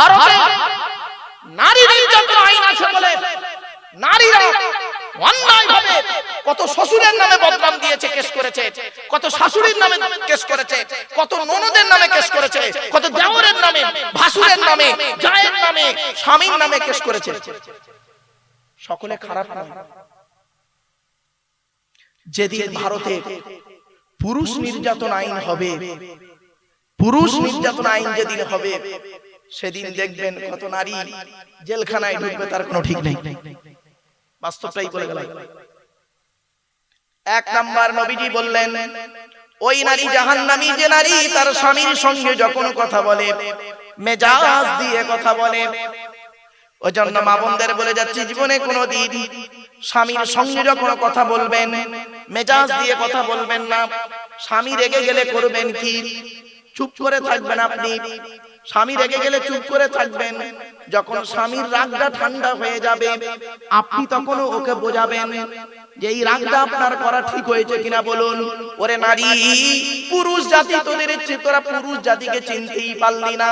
ভারতে নারী নির্যাতন আইন আছে বলে নারীরা অন্যায় ভাবে কত শ্বশুরের নামে বদনাম দিয়েছে, কেস করেছে, কত শাশুড়ির নামে কেস করেছে, কত ননদের নামে কেস করেছে, কত দেওরের নামে, ভাসুরের নামে, জায়ের নামে, স্বামীর নামে কেস করেছে। সকলে খারাপ নয়। যেদিন ভারতে পুরুষ নির্যাতন আইন হবে, পুরুষ নির্যাতন আইন যেদিন হবে, সেদিন দেখবেন কত নারী জেলখানায় ঢুকবে তার কোনো ঠিক নেই। বাস্তবটাই বলে গেল। এক নাম্বার নবীজি বললেন, ওই নারী জাহান্নামী যে নারী তার স্বামীর সঙ্গে যখন কথা বলে মেজাজ দিয়ে কথা বলে। ওই জন্য মা বোনদের বলে যাচ্ছি, জীবনে কোনোদিন স্বামীর সঙ্গে যখন কথা বলবেন মেজাজ দিয়ে কথা বলবেন না। স্বামী রেগে গেলে করবেন কি? চুপ করে থাকবেন। আপনি স্বামী রেগে গেলে চুপ করে থাকবেন। যখন স্বামীর রাগটা ঠান্ডা হয়ে যাবে আপনি তখন ওকে বোঝাবেন যে এই রাগটা আপনার করা ঠিক হয়েছে কিনা বলুন। ওরে নারী, পুরুষ জাতি তোদের ইচ্ছে, তোরা পুরুষ জাতিকে চিনতেই পারলি না।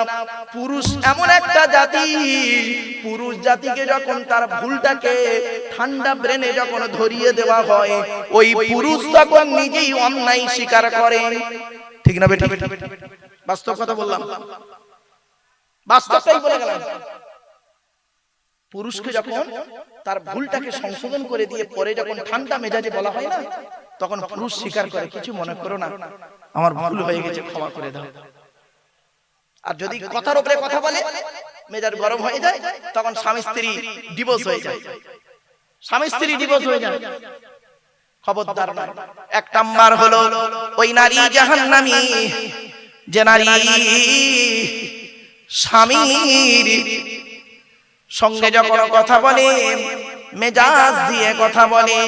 পুরুষ এমন একটা জাতি, পুরুষ জাতিকে যখন তার ভুলটাকে ঠান্ডা ব্রেনে যখন ধরিয়ে দেওয়া হয়, ওই পুরুষ তখন নিজেই অন্যায় স্বীকার করে। ঠিক না বেটা? বাস্তব কথা বললাম, বাস্তবটাই বলে গেলাম। পুরুষকে যখন তার ভুলটাকে সংশোধন করে দিয়ে পরে যখন ঠান্ডা মেজাজে বলা হয় না, তখন পুরুষ স্বীকার করে, কিছু মনে করো না, আমার ভুল হয়ে গেছে, ক্ষমা করে দাও। আর যদি কথার উপরে কথা বলে মেজাজ গরম হয়ে যায়, তখন স্বামী স্ত্রী ডিভোর্স হয়ে যায়, স্বামী স্ত্রী ডিভোর্স হয়ে যায়। খবরদার নয়। এক নাম্বার হলো ওই নারী জাহান্নামী যে নারী স্বামীর সঙ্গে যখন কথা বলে মেজাজ দিয়ে কথা বলে।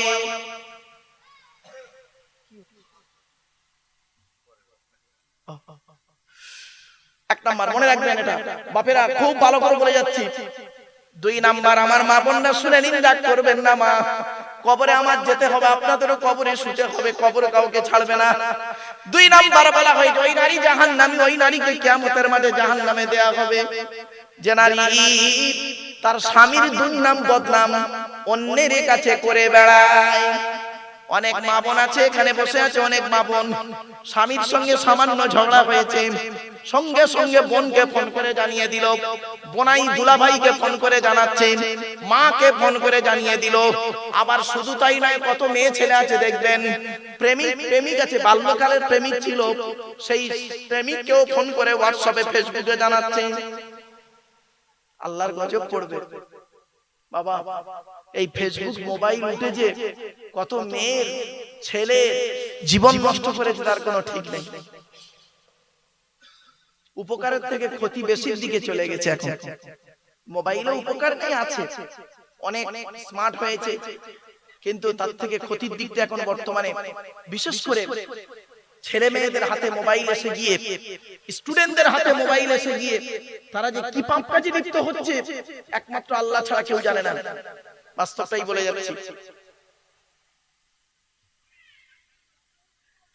এক নাম্বার মনে রাখবেন, এটা বাপেরা খুব ভালো করে বলে যাচ্ছি। দুই নাম্বার, আমার মা বোনরা শুনে নিন, রাগ করবেন না। মা, কবরে আমার যেতে হবে, আপনাদেরও কবরে শুতে হবে, কবরে কাউকে ছাড়বে না। দুই নাম্বার বলা হয় ওই নারী জাহান্নামী, ওই নারীকে কিয়ামতের মাঠে জাহান্নামে দেয়া হবে যে নারী তার স্বামীর দুর্নাম বদনাম অন্যের কাছে করে বেড়ায়। অনেক মা বোন আছে এখানে বসে আছে, অনেক মা বোন স্বামীর সঙ্গে সামান্য ঝগড়া হয়েছে, সঙ্গে সঙ্গে বোনকে ফোন করে জানিয়ে দিল, বোনাই দুলাভাইকে ফোন করে জানাচ্ছে, মাকে ফোন করে জানিয়ে দিল। আবার শুধু তাই নয়, কত মেয়ে ছেলে আছে দেখবেন প্রেমিক আছে, বাল্যকালের প্রেমিক ছিল, সেই প্রেমিককেও ফোন করে হোয়াটসঅ্যাপে ফেসবুকে জানাচ্ছে। আল্লাহর গজব পড়বে বাবা। এই ফেসবুক মোবাইল উঠে যে কত মেয়ের ছেলে জীবন নষ্ট করেছে তার কোনো ঠিক নেই। উপকারের থেকে ক্ষতি বেশির দিকে চলে গেছে। এখন মোবাইলে উপকার নেই, আছে, অনেক স্মার্ট হয়েছে, কিন্তু তার থেকে ক্ষতির দিকটা এখন বর্তমানে বিশেষ করে ছেলে মেয়েদের হাতে মোবাইল এসে গিয়ে, স্টুডেন্টদের হাতে মোবাইল এসে গিয়ে তারা যে কি পাপ কাজে লিপ্ত হচ্ছে একমাত্র আল্লাহ ছাড়া কেউ জানে না। বাস্তবটাই বলে যাচ্ছি।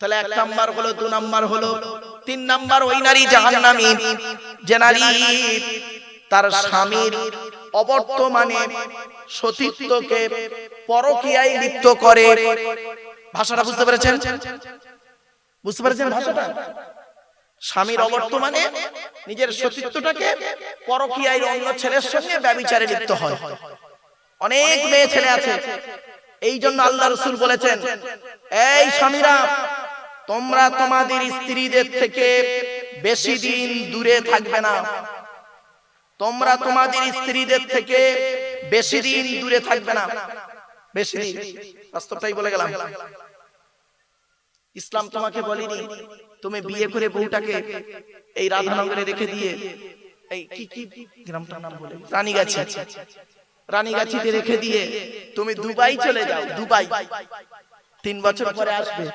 তাহলে এক নাম্বার হলো, দু নাম্বার হলো, তিন নাম্বার ওই নারী জাহান্নামী যে নারী তার স্বামীর অবর্তমানে সতীত্বকে পরকীয়ায় লিপ্ত করে। ভাষাটা বুঝতে পেরেছেন? বুঝতে পেরেছেন ভাষাটা? স্বামীর অবর্তমানে নিজের সতীত্বটাকে পরকীয়ায় অন্য ছেলের সঙ্গে ব্যভিচারে লিপ্ত হয়। অনেক মেয়ে ছেলে আছে। এই জন্য আল্লাহ রাসূল বলেছেন, এই স্বামীরা, তোমরা তোমাদের স্ত্রীদের থেকে বেশি দিন দূরে থাকবে না। তোমরা তোমাদের স্ত্রীদের থেকে বেশি দিন দূরে থাকবে না। বেশি দিন, বাস্তবটাই বলে গেলাম। ইসলাম তোমাকে বলেনি তুমি বিয়ে করে বউটাকে এই রাধানগরে রেখে দিয়ে, এই কি গ্রামটার নাম বলে, রানীগাছিতে রেখে দিয়ে তুমি দুবাই চলে যাও। দুবাই 3 বছর পরে আসবে।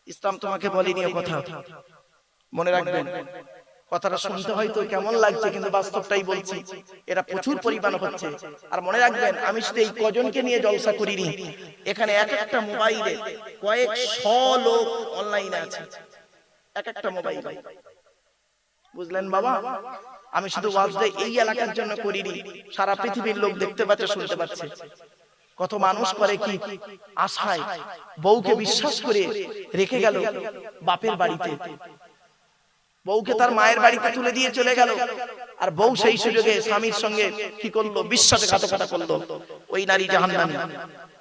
ইসলাম তোমাকে বলেনি ও কথা। মনে রাখবেন, কথাটা শুনতে হয়তো কেমন লাগছে, কিন্তু বাস্তবটাই বলছি, এটা প্রচুর পরিমাণ হচ্ছে। আর মনে রাখবেন, আমি শুধু এই কজনকে নিয়ে জলসা করিনি, এখানে এক একটা মোবাইলে কয়েকশো লোক অনলাইনে আছে, এক একটা মোবাইল। বুঝলেন বাবা? আমি শুধু ওয়াজটা এই এলাকার জন্য করিনি, সারা পৃথিবীর লোক দেখতে পাচ্ছে, শুনতে পাচ্ছে। কত মানুষ করে কি আশায় বউকে বিশ্বাস করে রেখে গেল বাপের বাড়িতে, বউকে তার মায়ের বাড়িতে তুলে দিয়ে চলে গেল, আর বউ সেই সুযোগে স্বামীর সঙ্গে কি করলো, বিশ্বাসঘাতকতা করলো, ওই নারী জাহান্নামী।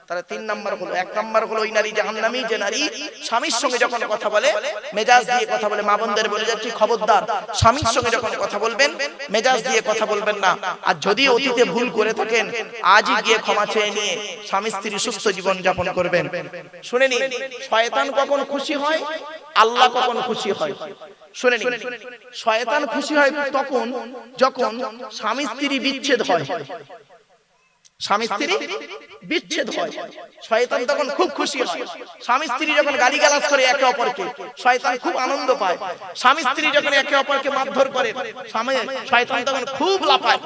তাহলে 3 নাম্বার হলো, 1 নাম্বার হলো ওই নারী জাহান্নামী যে নারী স্বামীর সঙ্গে যখন কথা বলে মেজাজ দিয়ে কথা বলে। মা বোনদের বলে যাচ্ছি, খবরদার, স্বামীর সঙ্গে যখন কথা বলবেন মেজাজ দিয়ে কথা বলবেন না। আর যদি অতীতে ভুল করে থাকেন আজই গিয়ে ক্ষমা চেয়ে নিয়ে স্বামী স্ত্রী সুস্থ জীবন যাপন করবেন। শুনে নিন, শয়তান কখন খুশি হয়, আল্লাহ কখন খুশি হয়। শুনে নিন, শয়তান খুশি হয় তখন যখন স্বামী স্ত্রী বিচ্ছেদ হয়। স্বামী স্ত্রী বিচ্ছেদ হয়, শয়তান তখন খুব খুশি হয়। স্বামী স্ত্রী যখন গালিগালাজ করে একে অপরকে, শয়তান খুব আনন্দ পায়। স্বামী স্ত্রী যখন একে অপরকে মারধর করে, শয়তান তখন খুব লাফায়,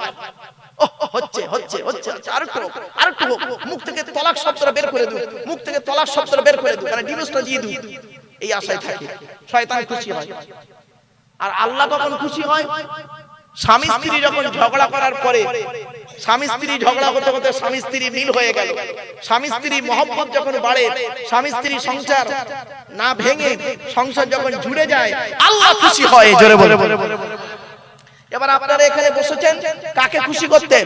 হচ্ছে হচ্ছে হচ্ছে, আরেকটু আরেকটু মুখ থেকে তলাক শব্দটা বের করে দিই, মুখ থেকে তলাক শব্দটা বের করে দিই, মানে ডিভোর্সটা দিয়ে দিই, এই আশায় থাকে। শয়তান খুশি হয়। আর আল্লাহ কখন খুশি হয়, স্বামী স্ত্রী যখন ঝগড়া করার পরে, স্বামী স্ত্রী ঝগড়া করতে করতে স্বামী স্ত্রী মিল হয়ে গেল, স্বামী স্ত্রী মহব্বত যখন বাড়ে, স্বামী স্ত্রী সংসার না ভেঙে সংসার যখন জুড়ে যায়, আল্লাহ খুশি হয়। জোরে বলে। এবার আপনারা এখানে বসেছেন কাকে খুশি করতে?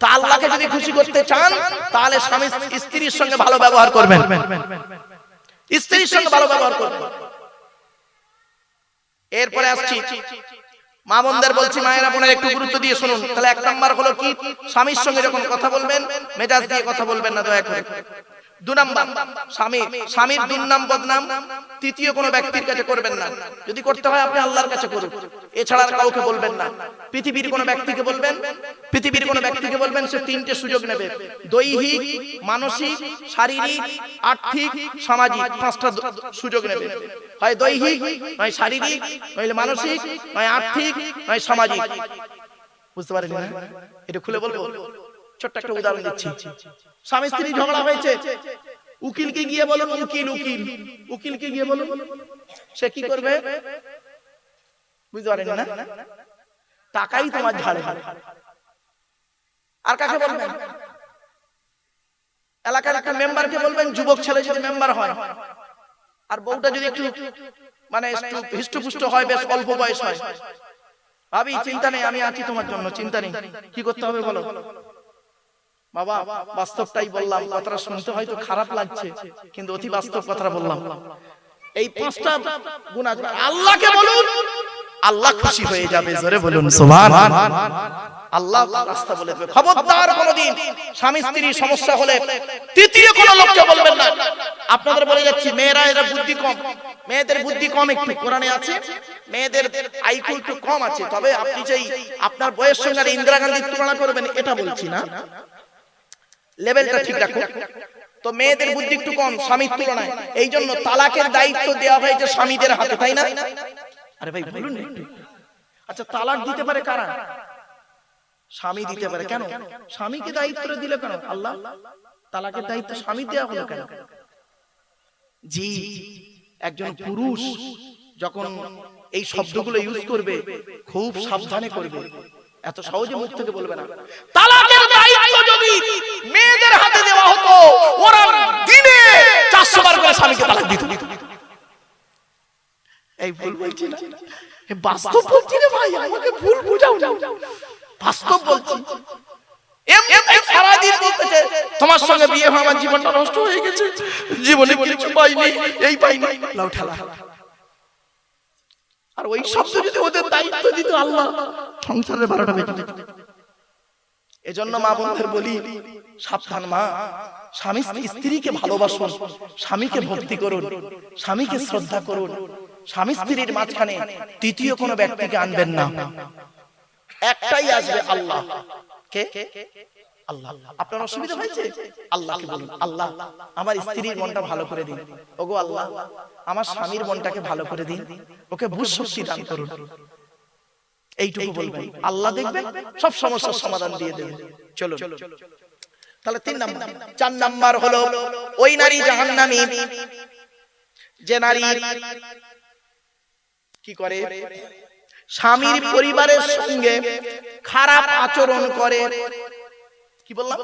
তা আল্লাহকে যদি খুশি করতে চান তাহলে স্বামী স্ত্রীর সঙ্গে ভালো ব্যবহার করবেন, স্ত্রীর সঙ্গে ভালো ব্যবহার করবেন। এরপরে আসছি, মা বোনদের বলছি, মায়েরা বোনেরা একটু গুরুত্ব দিয়ে শুনুন। তাহলে 1 নাম্বার হলো কি, স্বামীর সঙ্গে যখন কথা বলবেন মেজাজ দিয়ে কথা বলবেন না, দয়া করে। 2 নাম্বার, স্বামীর দুর্নাম বদনাম তৃতীয় কোনো ব্যক্তির কাছে করবেন না। যদি করতে হয় আপনি আল্লাহর কাছে করুন, এছাড়া আর কাউকে বলবেন না। পৃথিবীর কোনো ব্যক্তিকে বলবেন, পৃথিবীর কোনো ব্যক্তিকে বলবেন, সে 3টে সুযোগ নেবে, দৈহিক, মানসিক, শারীরিক, আর্থিক, সামাজিক, 5টা সুযোগ নেবে। হয় দৈহিক, নয় শারীরিক, নইলে মানসিক, নয় আর্থিক, নয় সামাজিক। বুঝতে পারেন না? এটা খুলে বলবো, ছোট্ট একটা উদাহরণ দিচ্ছি। স্বামী স্ত্রী ঝগড়া হয়েছে, উকিলকে গিয়ে বলুন, উকিলকে গিয়ে বলুন, সে কি করবে? বুঝতে পারেন না? টাকাই তোমার ঝাড়ে। আর কাকে বলবেন? এলাকার একটা মেম্বারকে বলবেন, যুবক ছেলে যদি মেম্বার হয়, আর বউটা যদি একটু মানে হৃষ্টপুষ্ট হয়, বেশ অল্প বয়স হয়, ভাবি চিন্তা নেই, আমি আছি তোমার জন্য, চিন্তা নেই, কি করতে হবে বলো? বাবা বাস্তবটাই বললাম, কথাটা শুনতে হয়তো খারাপ লাগছে কিন্তু অতি বাস্তব কথাটা বললাম। এই 5টা গুণ আছে, আল্লাহকে বলুন, আল্লাহ খুশি হয়ে যাবে। জোরে বলুন সুবহানাল্লাহ। আল্লাহ রাস্তা বলে দেবে। খবরদার কোনদিন স্বামী স্ত্রীর সমস্যা হলে তৃতীয় কোনো লোককে বলবেন না। আপনাদের বলে যাচ্ছি, মেয়েরা এরা বুদ্ধি কম, মেয়েদের বুদ্ধি কম একটু, কোরআনে আছে মেয়েদের আইকিউ একটু কম আছে, তবে আপনি যেই আপনার বয়সের সঙ্গে ইন্দিরা গান্ধীর তুলনা করবেন এটা বলছি না, লেভেলটা ঠিক রাখুন। তো মেয়েদের বুদ্ধি একটু কম স্বামীর তুলনায়, এই জন্য তালাকের দায়িত্ব দেওয়া হয়েছে স্বামীদের হাতে, তাই না? আরে ভাই বলুন একটু। আচ্ছা, তালাক দিতে পারে কারা? স্বামী দিতে পারে। কেন স্বামীকে দায়িত্ব দিলে কেন? আল্লাহ তালাকের দায়িত্ব স্বামী দেওয়া হলো কেন? জি, একজন পুরুষ যখন এই শব্দগুলো ইউজ করবে খুব সাবধানে করবে, এত সহজে মুখ থেকে বলবে না। তালাকের দায়িত্ব যদি মেয়েদের হাতে দেওয়া হতো, ওরা দিনে 400 বার করে স্বামীকে তালাক দিত। এই ভুল বলছি না, বাস্তব বলছি রে ভাই, আমাকে ভুল বুঝাও না, বাস্তব বলছি। এমনি সারাদিন বলতেছে তোমার সঙ্গে বিয়ে হয়ে আমার জীবনটা নষ্ট হয়ে গেছে, জীবনে কিছু পাইনি, এই পাইনি, লাউ ঠেলা। আর ওই শব্দ যদি ওদের দায়িত্ব দিত আল্লাহ, সংসারের 12টা বেজে যেত। এজন্য মা বোনদের বলি, সাবধান মা, স্বামী স্ত্রীকে ভালোবাসুন, স্বামীকে ভক্তি করুন, স্বামীকে শ্রদ্ধা করুন। স্বামী স্ত্রীর মাঝখানে তৃতীয় কোনো ব্যক্তিকে আনবেন না, একটাই আসবে, আল্লাহ। কে? আল্লাহ। আপনার অসুবিধা হয়েছে, আল্লাহকে বলুন, আল্লাহ আমার স্ত্রীর মনটা ভালো করে দিন, ওগো আল্লাহ আমার স্বামীর মনটাকে ভালো করে দিন, ওকে বুঝ শক্তি দান করুন। এইটুকু বলবেন, আল্লাহ দেখবেন সব সমস্যার সমাধান দিয়ে দেবেন। চলো, তাহলে 3 নাম্বার। 4 নাম্বার হলো ওই নারী জাহান্নামী যে নারী কি করে, স্বামীর পরিবারের সঙ্গে খারাপ আচরণ করে, কি বললাম?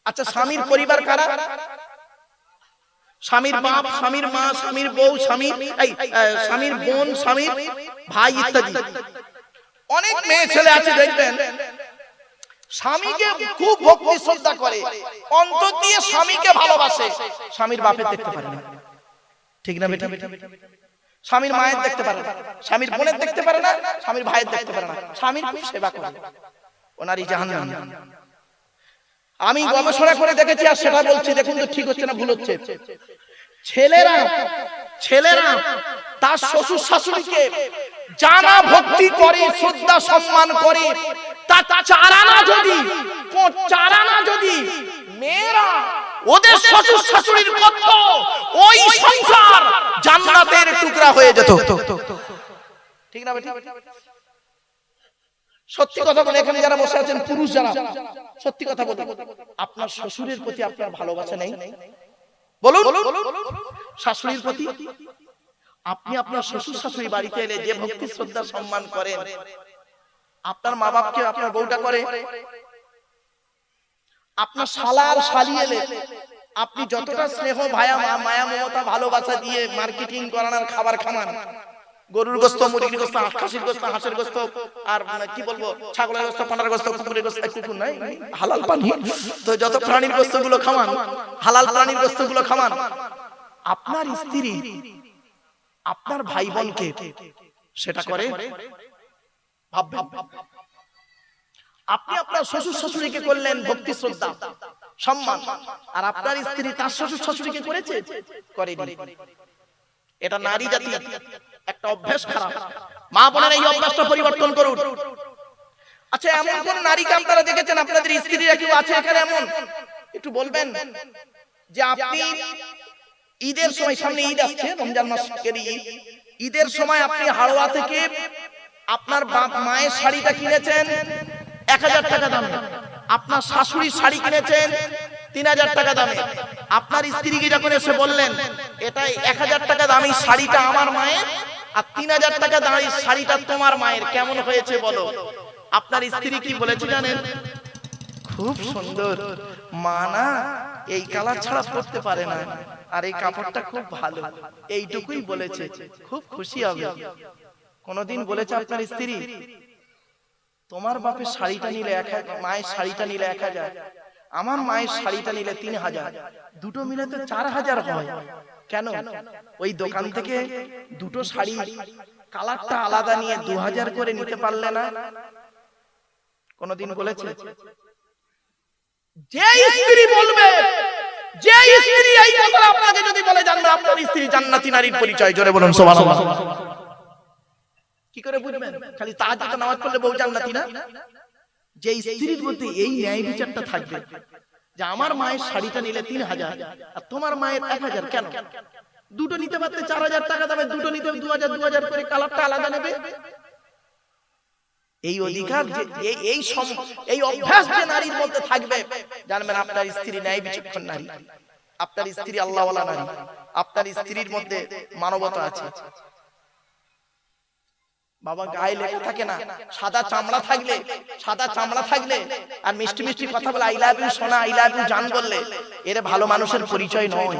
আচ্ছা, স্বামীর পরিবার কারা? স্বামীর বাপ, স্বামীর মা, স্বামীর বউ, স্বামীর বোন, স্বামীর ভাই ইত্যাদি। অনেক মেয়ে ছেলে আছে দেখবেন স্বামীকে খুব ভক্তি শ্রদ্ধা করে, অন্তর দিয়ে স্বামীকে ভালোবাসে, স্বামীর বাপের দেখতে পারে না, ঠিক না বেটা? স্বামীর মায়ের দেখতে পারে না, স্বামীর বোনের দেখতে পারে না, স্বামীর ভাইয়ের দেখতে পারে না, স্বামীর খুব সেবা করে, ও নারী জাহান্নামী। আমি গবেষণা করে দেখেছি, আর সেটা বলছি, দেখুন তো ঠিক হচ্ছে না ভুল হচ্ছে। ছেলেরা তার শ্বশুর শাশুড়িকে জানা ভক্তি করে, শ্রদ্ধা সম্মান করে, তার চারানা যদি মেয়েরা ওদের শ্বশুর শাশুড়ির করত, ওই সংসার জান্নাতের টুকরা হয়ে যেত, ঠিক না বেটা? সত্যি কথা বলে, এখানে যারা বসে আছেন পুরুষ যারা, সত্যি কথা বলুন, আপনার শ্বশুরের প্রতি আপনার ভালোবাসা নেই? বলুন, শাশুড়ির প্রতি আপনি আপনার শ্বশুর শাশুড়ি বাড়িতে এলে যে ভক্তি শ্রদ্ধা সম্মান করেন, আপনার মা বাপকে আপনার বউটা করে, আপনার শালার শালি এলে আপনি যতটা স্নেহ মায়া মমতা ভালোবাসা দিয়ে মার্কেটিং করান আর খাবার খামান, গরুর গোস্ত, মুরগির গোস্ত, খাসির গোস্ত, হাঁসের গোস্ত, আর কি বলবো, ছাগলের গোস্ত, পাঁঠার গোস্ত, কুকুরের গোস্ত, কুকুর নাই হালাল পানি, তো যত প্রাণীর গোস্ত গুলো খামান, হালাল প্রাণীর গোস্ত গুলো খামান, আপনার স্ত্রী আপনার ভাই বোনকে সেটা করে? ভাববেন। আপনি আপনার শ্বশুর শাশুড়িকে করলেন ভক্তি শ্রদ্ধা সম্মান, আর আপনার স্ত্রী তার শ্বশুর শাশুড়িকে করেছে? করেনি। এটা নারী জাতির একটা অভ্যাস খারাপ। মা বোনের এই অভ্যাসটা পরিবর্তন করুন। আচ্ছা, এমন কোন নারীকে আপনারা দেখেছেন, আপনাদের স্ত্রীরা কেউ আছে এখানে এমন? একটু বলবেন যে আপনি ঈদের সময়, সামনে ঈদ আসছে, রমজান মাসের ঈদ, ঈদের সময় আপনি হাওড়া থেকে আপনার বাপ মায়ের শাড়িটা কিনেছেন 1000 টাকা দামে, আপনার শাশুড়ির শাড়ি কিনেছেন 3000 টাকা দামে, আপনার স্ত্রীকে যখন এসে বললেন এটা 1000 টাকা দামি শাড়িটা আমার মায়ের, আর 3000 টাকা দামি শাড়িটা তোমার মায়ের, কেমন হয়েছে বলো? আপনার স্ত্রী কি বলেছে জানেন? খুব সুন্দর, মা না এই কালার ছাড়া পরতে পারে না, আর এই কাপড়টা খুব ভালো, এইটুকুই বলেছে, খুব খুশি হবে। কোনদিন বলেছে আপনার স্ত্রী তোমার বাপের শাড়িটা নিলে 1000, মায়ের শাড়িটা নিলে 1000, আমার মায়ের শাড়িটা নিলে 3000, দুটো মিলে তো 4000 হয়? কেন? ওই দোকান থেকে দুটো শাড়ি কালারটা আলাদা নিয়ে 2000 করে নিতে পারলে না? কোনদিন বলেছে? যে স্ত্রী বলবে, যে স্ত্রী এই কথা আপনাকে যদি বলে, জানবেন আপনার স্ত্রী জান্নাতি নারীর পরিচয়। জোরে বলুন সুবহানাল্লাহ। কি করে বুঝবেন? খালি তাহাজ্জুদ নামাজ পড়লে বউ জান্নাতি না? যে স্ত্রীর মধ্যে এই ন্যায় বিচারটা থাকবে যে আমার মায়ের শাড়িটা নিলে 3000 আর তোমার মায়ের 1000, কেন? দুটো নিতে পারতে 4000 টাকা দামে, দুটো নিতে 2000 করে, কালারটা আলাদা নেবে। এই অধিকার যে এই অভ্যাস যে নারীর মধ্যে থাকবে, জানবেন আপনার স্ত্রী ন্যায় বিচক্ষণ নারী, আপনার স্ত্রী আল্লাহওয়ালা নারী, আপনার স্ত্রীর মধ্যে মানবতা আছে। বাবা গায়ে লেখা থাকে না, সাদা চামড়া থাকলে আর মিষ্টি মিষ্টি কথা বলে, আই লাভ ইউ সোনা, আই লাভ ইউ জান বললে, এর ভালো মানুষের পরিচয় নয়।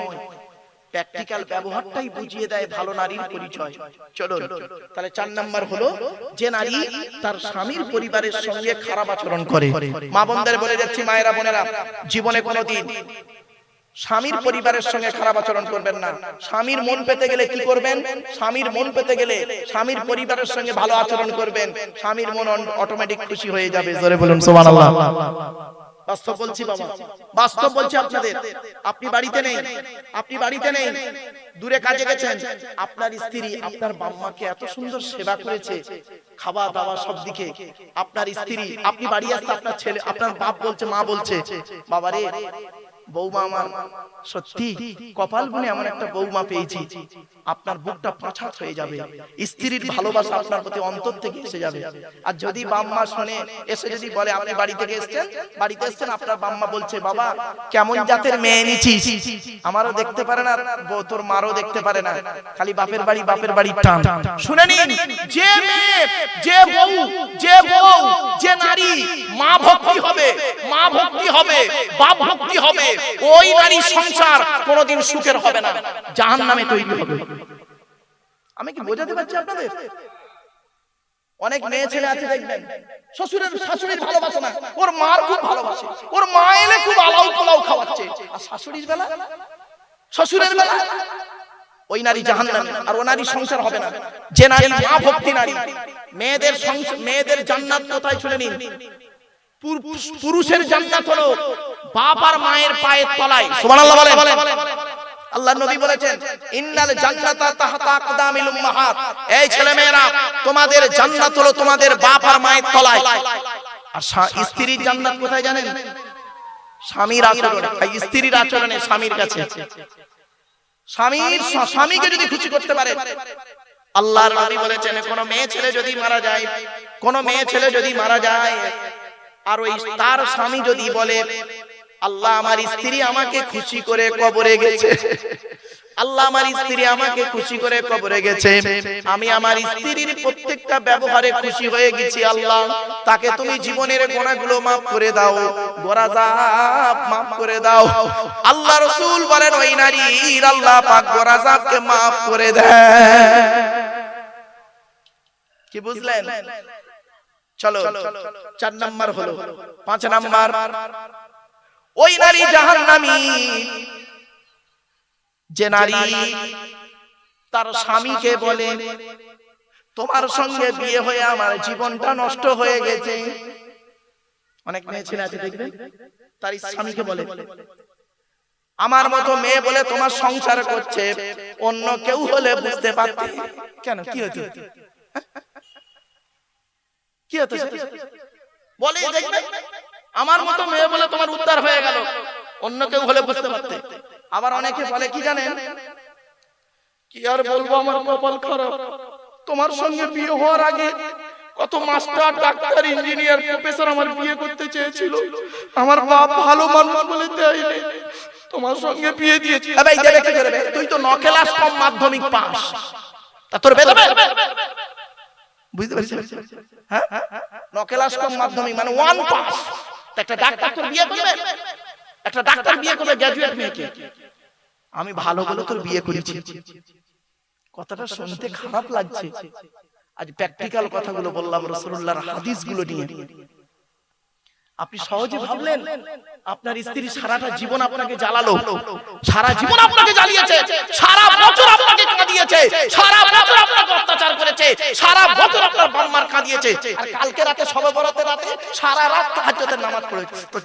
প্র্যাকটিক্যাল ব্যবহারটাই বুঝিয়ে দেয় ভালো নারীর পরিচয়। চলো তাহলে 4 নাম্বার হলো যে নারী তার স্বামীর পরিবারের সঙ্গে খারাপ আচরণ করে। মা বোনদের বলে যাচ্ছি, মায়েরা বোনেরা, জীবনে কোনোদিন স্বামীর পরিবারের সঙ্গে খারাপ আচরণ করবেন না। স্বামীর মন পেতে গেলে কি করবেন? স্বামীর মন পেতে গেলে স্বামীর পরিবারের সঙ্গে ভালো আচরণ করবেন, স্বামীর মন অটোমেটিক খুশি হয়ে যাবে। জোরে বলুন সুবহানাল্লাহ। বাস্তব বলছি বাবা, বাস্তব বলছি আপনাদের। আপনি বাড়িতে নেই, দূরে কাজে গেছেন, আপনার স্ত্রী আপনার বাম্মাকে এত সুন্দর সেবা করেছে, খাওয়া দাওয়া সব দিকে, আপনার স্ত্রী, আপনি বাড়ি আসতে আপনার ছেলে, আপনার বাপ বলছে, মা বলছে, বাবা রে বৌমা আমার সত্যি কপাল গুনে এমন একটা বৌমা পেয়েছি, আপনার বুকটা পাঁচাত হয়ে যাবে, স্ত্রীর ভালোবাসা আপনার প্রতি অন্তর থেকে এসে যাবে। আর যদি বাম্মা শুনে এসে যদি বলে আপনি বাড়ি থেকে এসেছেন, বাড়িতে এসেছেন, আপনার বাম্মা বলছে বাবা কেমন জাতের মেয়ে নিছিস, আমারও দেখতে পারে না, তোর মারও দেখতে পারে না, খালি বাপের বাড়ি টান। শুনে নিন, যে মেয়ে, যে বউ, যে নারী মা ভক্তি হবে, বাপ ভক্তি হবে, ওই নারী সংসার কোনোদিন সুখের হবে না, জাহান্নামে তৈরি হবে। আমি কি বোঝাতে পারছি আপনাদের? অনেক মেয়ে ছেলে আছে দেখবেন শাশুড়ির ভালোবাসে না, ওর মার খুব ভালোবাসে, ওর মা এলে খুব আলাউ পোলাও খাওয়াচ্ছে, আর শ্বশুরের বেলা ওই নারী জাহান্নামে, আর ও নারী সংসার হবে না। যে নারী মা ভক্তি নারী, মেয়েদের জান্নাত কোথায় শুনে নিন, পুরুষের জান্নাত হলো বাপ আর মায়ের পায়ের তলায়। সুবহানাল্লাহ বলেন। আল্লাহর নবী বলেছেন ইন্নাল জান্নাতা তাহতা আকদামিল উম্মাহাত, এই ছেলে মেয়েরা তোমাদের জান্নাত হলো তোমাদের বাপ আর মায়ের তলায়। আর স্ত্রীর জান্নাত কোথায় জানেন? স্বামীর আচরণে, স্ত্রীর আচরণে, স্বামীর কাছে। স্বামীকে যদি খুশি করতে পারে, আল্লাহর নবী বলেছেন কোন মেয়ে ছেলে যদি মারা যায় আর ওই তার স্বামী যদি বলে আল্লাহ আমার স্ত্রী আমাকে খুশি করে কবরে গেছে, আল্লাহ আমার স্ত্রী আমাকে খুশি করে কবরে গেছে, আমি আমার স্ত্রীর প্রত্যেকটা ব্যবহারে খুশি হয়ে গেছি, আল্লাহ তাকে তুমি জীবনের গুনাহগুলো মাফ করে দাও, গোরাজাব মাফ করে দাও। আল্লাহ রাসূল বলেন ওই নারীর আল্লাহ পাক গোরাজাবকে মাফ করে দেয়। কি বুঝলেন? চলো 4 নাম্বার হলো। 5 নাম্বার, ওই নারী জাহান্নামী যে নারী তার স্বামীকে বলে তোমার সঙ্গে বিয়ে হয়ে আমার জীবনটা নষ্ট হয়ে গেছে। অনেক মেয়ে ছেলে আছে দেখবেন তার স্বামীকে বলে আমার মতো মেয়ে বলে তোমার সংসার করছে, অন্য কেউ হলে বুঝতে পারতে। কেন কি হতো? কি হতো বলে দেখবেন আমার মতো মেয়ে বলে তোমার উদ্ধার হয়ে গেল, অন্য কেউ হলে বুঝতে পারতে। আবার অনেকে বলে কি জানেন, কি আর বলবো আমার কপাল খারাপ, তোমার সঙ্গে বিয়ে হওয়ার আগে কত মাস্টার, ডাক্তার, ইঞ্জিনিয়ার, প্রফেসর আমার বিয়ে করতে চেয়েছিল, আমার বাপ ভালো মানুষ বলে দেয়নি, তোমার সঙ্গে বিয়ে দিয়েছি। ভাই দেবে কি করবে? তুই তো 9 ক্লাস কম মাধ্যমিক পাস, তা তোর বেদবে? বুঝতে পারছিস? হ্যাঁ 9 ক্লাস কম মাধ্যমিক মানে 1 পাস। একটা ডাক্তার তোর বিয়ে করবে, একটা ডাক্তার বিয়ে করবে গ্র্যাজুয়েট মেয়েকে, আমি ভালো বলে তোর বিয়ে করেছি। কথাটা শুনতে খারাপ লাগছে, আজ প্র্যাকটিক্যাল কথাগুলো বললাম রাসূলুল্লাহর হাদিসগুলো নিয়ে। আপনি সহজে ভাবলেন আপনার স্ত্রী সারাটা জীবন আপনাকে জ্বালালো, সারা জীবন আপনাকে জ্বালিয়েছে, সারা বছর আপনাকে কাঁদিয়েছে, সারা বছর আপনাকে অত্যাচার করেছে, সারা বছর আপনার বাম্মার কাঁদিয়েছে, আর কালকে রাতে শবে বরাতের রাতে সারা রাত তাহাজ্জুদের নামাজ পড়েছে, তো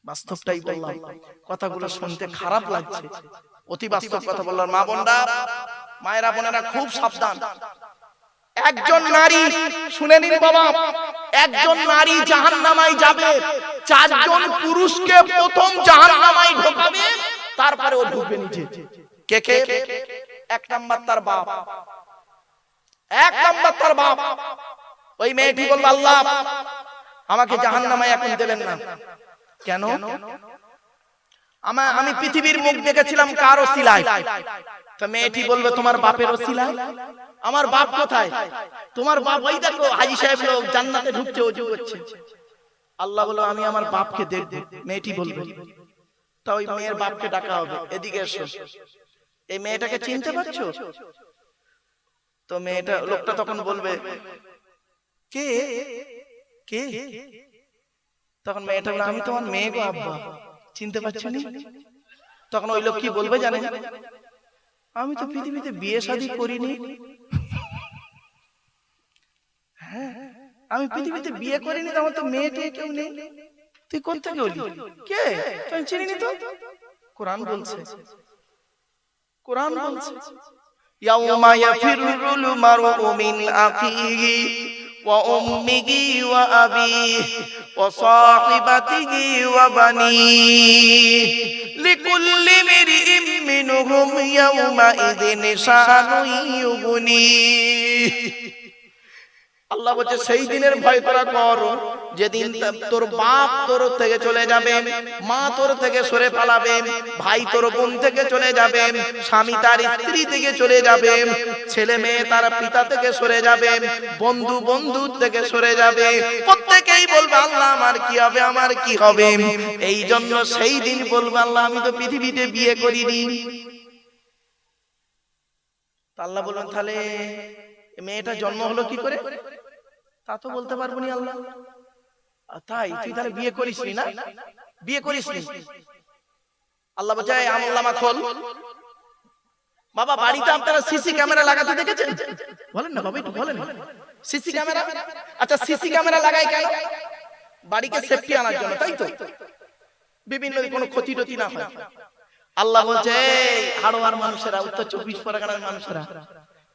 বাস্তবটাই বললাম, কথাগুলো শুনতে খারাপ লাগছে, অতি বাস্তব কথা বললাম। মা বোনরা, মায়েরা, বোনেরা খুব সাবধান। একজন নারী, শুনে নিন বাবা, একজন নারী জাহান্নামায় যাবে, 4 জন পুরুষকে প্রথম জাহান্নামায় ঢোকাবে, তারপরে ও ঢুকবে নিচে। কে কে? 1 নাম্বার তার বাপ, 1 নাম্বার তার বাপ। ওই মেয়েটি বলবে আল্লাহ আমাকে জাহান্নামায় এখন দেবেন না। কেন? আমি পৃথিবীর মুখ দেখেছিলাম কার ওসিলায়। তো মেয়েটি বলবে তোমার বাপের ওসিলায়। আমার বাপ কোথায়? তোমার বাপ ওই দেখো হাজী সাহেব লোক জান্নাতে ঢুকছে, ওযু করছে। আল্লাহ বলে আমি আমার বাপকে দেখব। মেয়েটি বলবে, তা ওই মেয়ের বাপকে ডাকা হবে, এদিকে এসো, এই মেয়েটাকে চিনতে পারছো? তো মেয়েটা, লোকটা তখন বলবে কে কে? তখন মেয়েটা বলে আমি তোমার মেয়ে গো আব্বা, চিনতে পারছো না? তখন ওই লোক কি বলবে জানেন? আমি তো পৃথিবীতে বিয়ে শাদী করিনি, হ্যাঁ আমি পৃথিবীতে বিয়ে করিনি, আমার তো মেয়ে টেয়ে কেউ নেই, তুই কোথেকে হলি? কে? তুই চিনিনি তো? কোরআন বলছে, কোরআন বলছে ইয়াউমা ইয়াফিরুল মারউ মিন আখিহি وأمه وأبيه وصاحبته وبنيه لكل امرئ منهم يومئذ شأن يغنيه আল্লাহ বলছে সেই দিনের ভয় তোরা কর যেদিন তোর বাপ তোর থেকে চলে যাবে, মা তোর থেকে সরে পালাবে, ভাই তোর বোন থেকে চলে যাবে, স্বামী তার স্ত্রী থেকে চলে যাবে, ছেলে মেয়ে তার পিতা থেকে সরে যাবে, বন্ধু বন্ধু থেকে সরে যাবে, প্রত্যেকেই বলবে আল্লাহ আমার কি হবে, আমার কি হবে। এই জন্য সেই দিন বলবে আল্লাহ আমি তো পৃথিবীতে বিয়ে করিনি। আল্লাহ বলবেন তাহলে মেয়েটা জন্ম হলো কি করে? তা তো বলতে পারবো না আল্লাহ। তাই তুই তাহলে বিয়ে করিসনি না, বিয়ে করিসনি। আল্লাহ বলছে আমলনামা খোল। বাবা বাড়িতে আপনারা সিসি ক্যামেরা লাগাতে দেখেছেন? বলেন না বাবা, একটু বলেন। সিসি ক্যামেরা, আচ্ছা সিসি ক্যামেরা লাগাই কেন? বাড়িকে সেফটি আনার জন্য, তাই তো? বিভিন্ন কোনো ক্ষতি টতি না হয়। আল্লাহ বলছে হাড়োয়ার মানুষেরা, উত্তর 24 পরগনার মানুষেরা,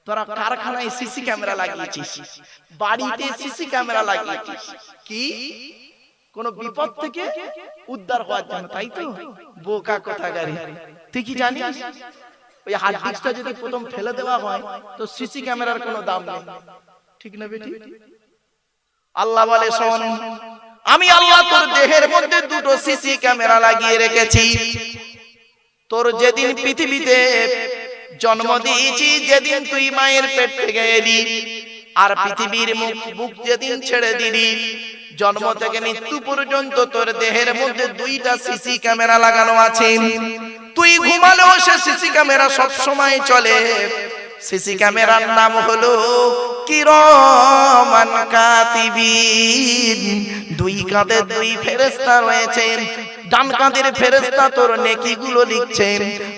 তোরা কারখানায় সিসি ক্যামেরা লাগিয়েছিস, বাড়িতে সিসি ক্যামেরা লাগিয়েছিস কি কোন বিপদ থেকে উদ্ধার হওয়ার জন্য, তাই তো? বোকা কোথাকারে, তুই কি জানিস ওই হার্ড ডিস্কটা যদি প্রথম ফেলে দেওয়া হয় তো সিসি ক্যামেরার কোনো দাম নেই, ঠিক না বেটি? আল্লাহ বলে শোন, আমি আল্লাহ তোর দেহের মধ্যে দুটো সিসি ক্যামেরা লাগিয়ে রেখেছি। তোর যেদিন পৃথিবীতে জন্ম দিয়েছি, যেদিন তুই মায়ের পেট থেকে এলি, আর পৃথিবীর বুক যেদিন ছেড়ে দিলি, জন্ম থেকে মৃত্যু পর্যন্ত তোর দেহের মধ্যে দুইটা সিসি ক্যামেরা লাগানো আছে। তুই ঘুমালেও সে সিসি ক্যামেরা সব সময় চলে। সিসি ক্যামেরার নাম হলো কিরামান কাতিবিন। দুই কাঁধে দুই ফেরেশতা রয়েছে। ডান কাঁধের ফেরেশতা তোর নেকিগুলো লিখছে,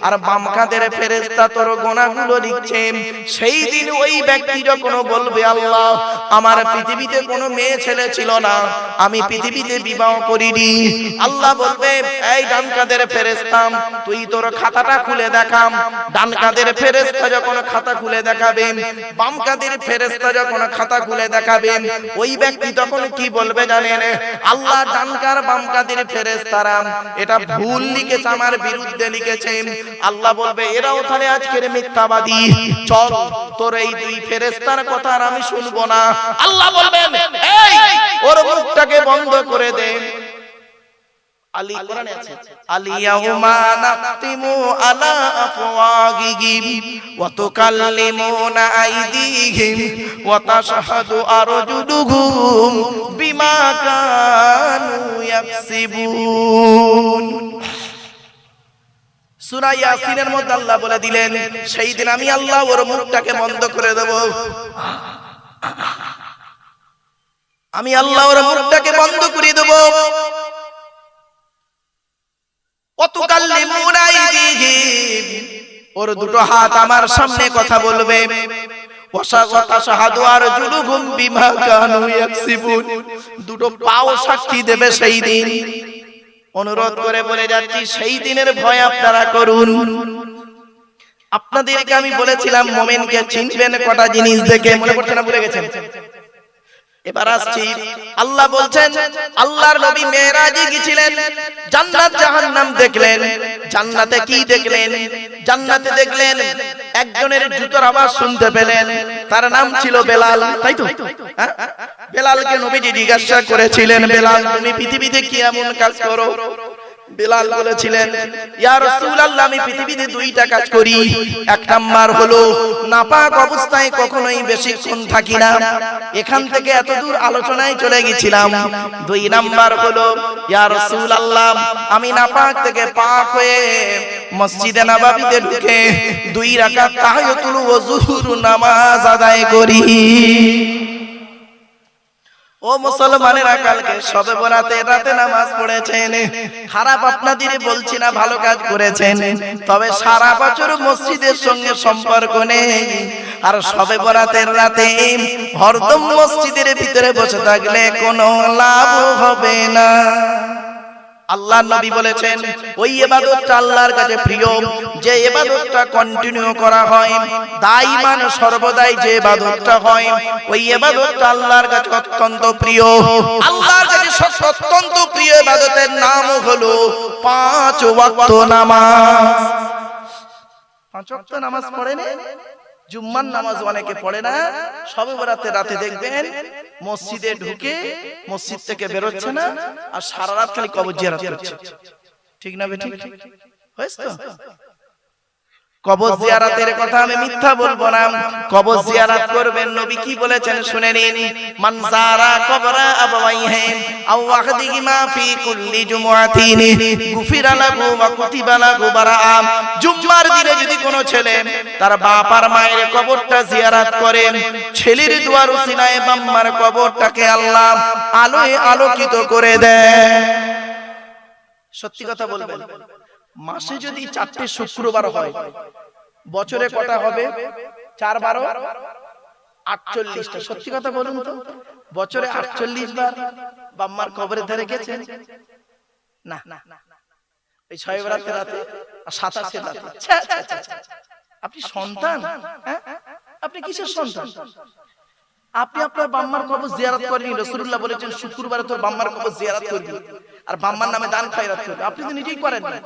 আর বাম কাঁধের ফেরেশতা তোর গুনাহগুলো লিখছে। সেই দিন ওই ব্যক্তি যখন বলবে আল্লাহ আমার পৃথিবীতে কোনো মেয়ে ছেলে ছিল না, আমি পৃথিবীতে বিবাহ করিনি, আল্লাহ বলবে এই ডান কাঁধের ফেরেশতা তুই তোর খাতাটা খুলে দেখাম। ডান কাঁধের ফেরেশতা যখন খাতা খুলে দেখাবে, বাম কাঁধের ফেরেশতা যখন খাতা খুলে দেখাবে, ওই ব্যক্তি তখন কি বলবে জানেন? আল্লাহ ডান কাঁধ বাম কাঁধের ফেরেশতারা এটা ভুল লিখেছে, আমার বিরুদ্ধে লিখেছে। আল্লাহ বলবে এরাও তাহলে আজকের মিথ্যাবাদী, চল তোর এই দুই ফেরেশতার কথা আর আমি শুনবো না। আল্লাহ বলবেন এই ওর মুখটাকে বন্ধ করে দে। আলী কোরআনে আছে আলিয়াউমা নাখতিমু আলা আফওয়াহিহিম ওয়া তুকাল্লিমুনা আইদিহিম ওয়া তাশহাদু আরজুলুহুম বিমা কানু ইয়াকসিবুন। সূরা ইয়াসিনের মধ্যে আল্লাহ বলে দিলেন সেই দিন আমি আল্লাহ ওর মুখটাকে বন্ধ করে দেব। আমি আল্লাহ ওর মুখটাকে বন্ধ করে দেব। ওর দুটো হাত আমার সামনে কথা বলবে, দুটো পাও সাক্ষী দেবে সেই দিন। অনুরোধ করে বলে যাচ্ছি সেই দিনের ভয় আপনারা করুন। আপনাদেরকে আমি বলেছিলাম মুমিনকে চিনবেন কটা জিনিস দেখে, মনে পড়ছে না? ভুলে গেছেন? এবার আসছি, আল্লাহ বলছেন আল্লাহর নবী মেরাজে গিয়েছিলেন, জান্নাত জাহান্নাম দেখলেন। জান্নাতে কি দেখলেন? জান্নাতে দেখলেন একজনের জুতোর আওয়াজ শুনতে পেলেন, তার নাম ছিল বেলাল, তাই তো? বেলালকে নবীজি জিজ্ঞাসা করেছিলেন বেলাল তুমি পৃথিবীতে কি এমন কাজ করো? বেলাল বলেছিলেন ইয়া রাসূলুল্লাহ আমি পৃথিবীতে দুইটা কাজ করি। এক নাম্বার হলো নাপাক অবস্থায় কখনোই বেশিক্ষণ থাকি না, এখান থেকে এত দূর আলোচনায় চলে গেছিলাম। দুই নাম্বার হলো ইয়া রাসূলুল্লাহ আমি নাপাক থেকে পাক হয়ে মসজিদে নববীতে ঢুকে 2 রাকাত তাহিয়াতুল ওযুর নামাজ আদায় করি। ও মুসলমানেরা কালকে শবে বরাতে রাতে নামাজ পড়েছেন, খারাপ আপনাদের বলছি না, ভালো কাজ করেছেন। তবে সারা বছর মসজিদের সঙ্গে সম্পর্ক নেই, আর শবে বরাতের রাতে হরদম মসজিদের ভিতরে বসে থাকলে কোনো লাভ হবে না। আল্লাহর নবী বলেছেন ওই ইবাদতটা আল্লাহর কাছে প্রিয়, যে ইবাদতটা কন্টিনিউ করা হয় দাইমান সর্বদাই, যে ইবাদতটা হয় ওই ইবাদতটা আল্লাহর কাছে অত্যন্ত প্রিয়। আল্লাহর কাছে অত্যন্ত প্রিয় ইবাদতের নাম হলো 5 ওয়াক্ত নামাজ। 5 ওয়াক্ত নামাজ পড়েন? জুম্মার নামাজ অনেকে পড়ে না, শবে বরাতের রাতে দেখবেন মসজিদে ঢুকে মসজিদ থেকে বের হচ্ছে না, আর সারা রাত খালি কবর জিয়ারত করছে। ঠিক না বেঠিক? হয়েছে তো? কবর জিয়ারতের কথা আমি মিথ্যা বলবো না, কবর জিয়ারত করবেন। নবী কি বলেছেন শুনে নিন, মান যারা কবরা আবাওয়াইহি আও ওয়াহদিহিমা ফি কুল্লি জুমআতিন গুফিরা লাহু ওয়া কুতিবা লাহু বারাআ। জুম্মার দিনে যদি কোনো ছেলে তার বাপ আর মায়ের কবরটা জিয়ারত করে, ছেলের দুয়ার উসিলায় বাম্মার কবরটাকে আল্লাহ আলোয় আলোকিত করে দেয়। সত্যি কথা বলবেন, মাসে যদি 4টে শুক্রবার হয়, বছরে কটা হবে? 4 12 48টা। সত্যি কথা বলুন তো, বছরে 48 বার বাম্মার কবরের ধারে গেছেন? না, এই 6 বরাতের রাতে আর 27 রাতে। আপনি সন্তান? আপনি কিসের সন্তান? আপনি আপনার বাম্মার কবর জিয়ারত করেন। রাসূলুল্লাহ বলেছেন শুক্রবারে তোর বাম্মার কবর জিয়ারত করবি আর বাম্মার নামে দান খয়রাত করবি। আপনি তো নিজেই করেন না।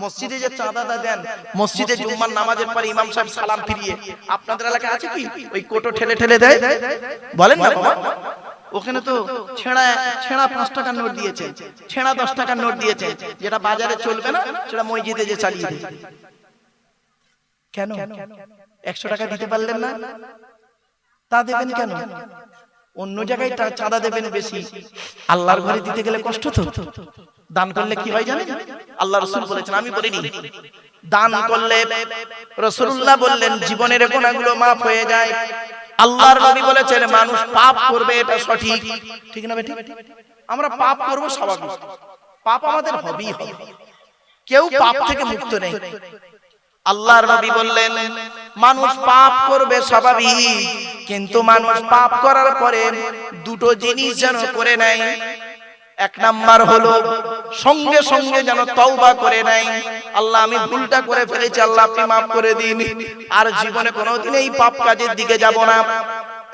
মসজিদে যে চাঁদা দেন, মসজিদে জুম্মার নামাজের পরে ইমাম সাহেব সালাম ফিরিয়ে, আপনাদের এলাকায় আছে কি ওই কোটো ঠেলে ঠেলে দেয়? বলেন না বাবা, ওখানে তো ছেঁড়া 5 টাকার নোট দিয়েছে, ছেঁড়া 10 টাকার নোট দিয়েছে, যেটা বাজারে চলবে না সেটা মসজিদে যে চালিয়ে দেয়। কেন 100 টাকা দিতে পারলেন না? তা দেবেন কেন? অন্য জায়গায় চাঁদা দেবেন বেশি, আল্লাহর ঘরে দিতে গেলে কষ্ট তো। দান করলে কি হয় জানেন? আল্লাহ রাসূল বলেছেন, আমি বলিনি, দান করলে রাসূলুল্লাহ বললেন জীবনের গুনাহগুলো maaf হয়ে যায়। আল্লাহর নবী বলেছেন মানুষ পাপ করবে, এটা সঠিক। ঠিক না বেঠিক? আমরা পাপ করব স্বাভাবিক, পাপ আমাদের হবেই হবে, কেউ পাপ থেকে মুক্ত নেই। আল্লাহর নবী বললেন মানুষ পাপ করবে স্বাভাবিক, কিন্তু মানুষ পাপ করার পরে দুটো জিনিস যেন করে নেয়। 1 নাম্বার হলো সঙ্গে সঙ্গে যেন তওবা করে নেয়, আল্লাহ আমি ভুলটা করে ফেলেছি, আল্লাহ আপনি maaf করে দিন, আর জীবনে কোনোদিন এই পাপ কাজের দিকে যাব না।